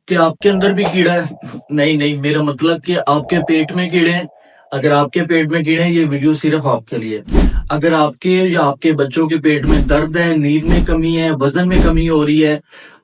کہ آپ کے اندر بھی کیڑا ہے؟ نہیں نہیں، میرا مطلب کہ آپ کے پیٹ میں کیڑے ہیں۔ اگر آپ کے پیٹ میں کیڑے ہیں، یہ ویڈیو صرف آپ کے لیے۔ اگر آپ کے یا آپ کے بچوں کے پیٹ میں درد ہے، نیند میں کمی ہے، وزن میں کمی ہو رہی ہے،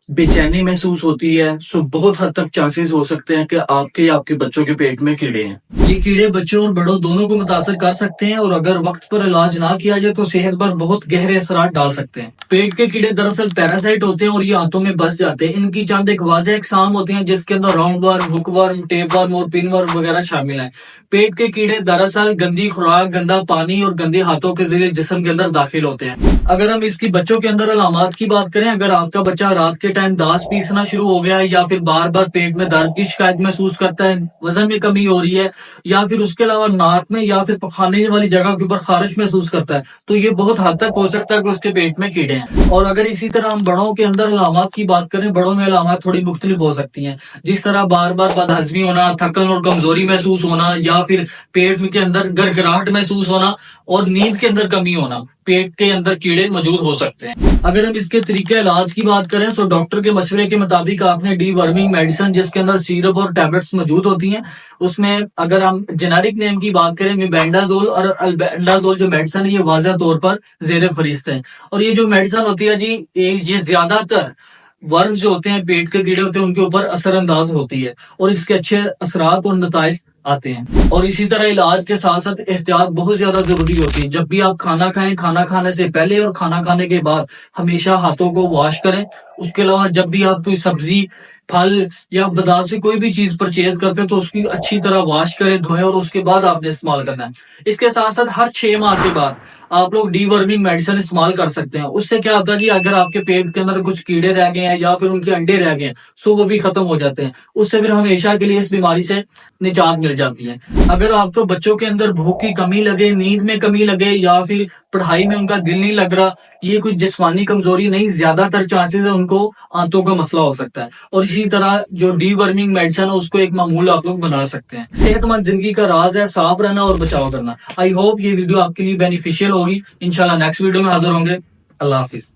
بے چینی محسوس ہوتی ہے، سو بہت حد تک چانسز ہو سکتے ہیں کہ آپ کے یا آپ کے بچوں کے پیٹ میں کیڑے ہیں۔ یہ کیڑے بچوں اور بڑوں دونوں کو متاثر کر سکتے ہیں، اور اگر وقت پر علاج نہ کیا جائے تو صحت پر بہت گہرے اثرات ڈال سکتے ہیں۔ پیٹ کے کیڑے دراصل پیراسائٹ ہوتے ہیں اور یہ آنتوں میں بس جاتے ہیں۔ ان کی چند ایک واضح اقسام ہوتے ہیں جس کے اندر راؤنڈ ورم، ہک ورم، ٹیپ ورم اور پن ورم وغیرہ شامل ہیں۔ پیٹ کے کیڑے دراصل گندی خوراک، گندا پانی اور گندے ہاتھوں کے ذریعے جسم کے اندر داخل ہوتے ہیں۔ اگر ہم اس کی بچوں کے اندر علامات کی بات کریں، اگر آپ کا بچہ رات کے ٹائم دانت پیسنا شروع ہو گیا ہے، یا پھر بار بار پیٹ میں درد کی شکایت محسوس کرتا ہے، وزن میں کمی ہو رہی ہے، یا پھر اس کے علاوہ ناک میں یا پھر پخانے والی جگہ کے اوپر خارش محسوس کرتا ہے، تو یہ بہت حد تک ہو سکتا ہے کہ اس کے پیٹ میں کیڑے ہیں۔ اور اگر اسی طرح ہم بڑوں کے اندر علامات کی بات کریں، بڑوں میں علامات تھوڑی مختلف ہو سکتی ہیں، جس طرح بار بار بد ہضمی ہونا، تھکن اور کمزوری محسوس ہونا، یا پھر پیٹ کے اندر گڑگڑاہٹ محسوس ہونا اور نیند کے اندر کمی ہونا۔ پیٹ کے اندر کیڑے موجود ہو سکتے ہیں۔ اگر ہم اس کے طریقے علاج کی بات کریں تو ڈاکٹر کے مشورے کے مطابق آپ نے ڈی ورمنگ میڈیسن، جس کے اندر سیرپ اور ٹیبلٹس موجود ہوتی ہیں، اس میں اگر ہم جنیرک نیم کی بات کریں، میبینڈازول اور البینڈازول جو میڈیسن ہے، یہ واضح طور پر زیر فہرست ہے۔ اور یہ جو میڈیسن ہوتی ہے جی، یہ زیادہ تر ورم جو ہوتے ہیں، پیٹ کے کیڑے ہوتے ہیں، ان کے اوپر اثر انداز ہوتی ہے اور اس کے اچھے اثرات اور نتائج آتے ہیں۔ اور اسی طرح علاج کے ساتھ ساتھ احتیاط بہت زیادہ ضروری ہوتی ہے۔ جب بھی آپ کھانا کھائیں، کھانا کھانے سے پہلے اور کھانا کھانے کے بعد ہمیشہ ہاتھوں کو واش کریں۔ اس کے علاوہ جب بھی آپ کوئی سبزی، پھل یا بازار سے کوئی بھی چیز پرچیز کرتے ہیں تو اس کی اچھی طرح واش کریں، دھوئیں، اور اس کے بعد آپ نے استعمال کرنا ہے۔ اس کے ساتھ ساتھ ہر 6 ماہ کے بعد آپ لوگ ڈی ورمنگ میڈیسن استعمال کر سکتے ہیں۔ اس سے کیا ہوتا ہے جی، اگر آپ کے پیٹ کے اندر کچھ کیڑے رہ گئے ہیں یا پھر ان کے انڈے رہ گئے ہیں، سو وہ بھی ختم ہو جاتے ہیں۔ اس سے پھر ہمیشہ کے لیے اس بیماری سے نجات مل جاتی ہے۔ اگر آپ کو بچوں کے اندر بھوک کی کمی لگے، نیند میں کمی لگے، یا پھر پڑھائی میں ان کا دل نہیں لگ رہا، یہ کوئی جسمانی کمزوری نہیں، زیادہ تر چانسز ہے ان کو آنتوں کا مسئلہ ہو سکتا ہے۔ اور اسی طرح جو ڈی ورمنگ میڈیسن ہے، اس کو ایک معمول آپ لوگ بنا سکتے ہیں۔ صحت مند زندگی کا راز ہے صاف رہنا اور بچاؤ کرنا۔ آئی ہوپ یہ ویڈیو آپ کے لیے بینیفیشیل ہوگی۔ انشاءاللہ نیکسٹ ویڈیو میں حاضر ہوں گے۔ اللہ حافظ۔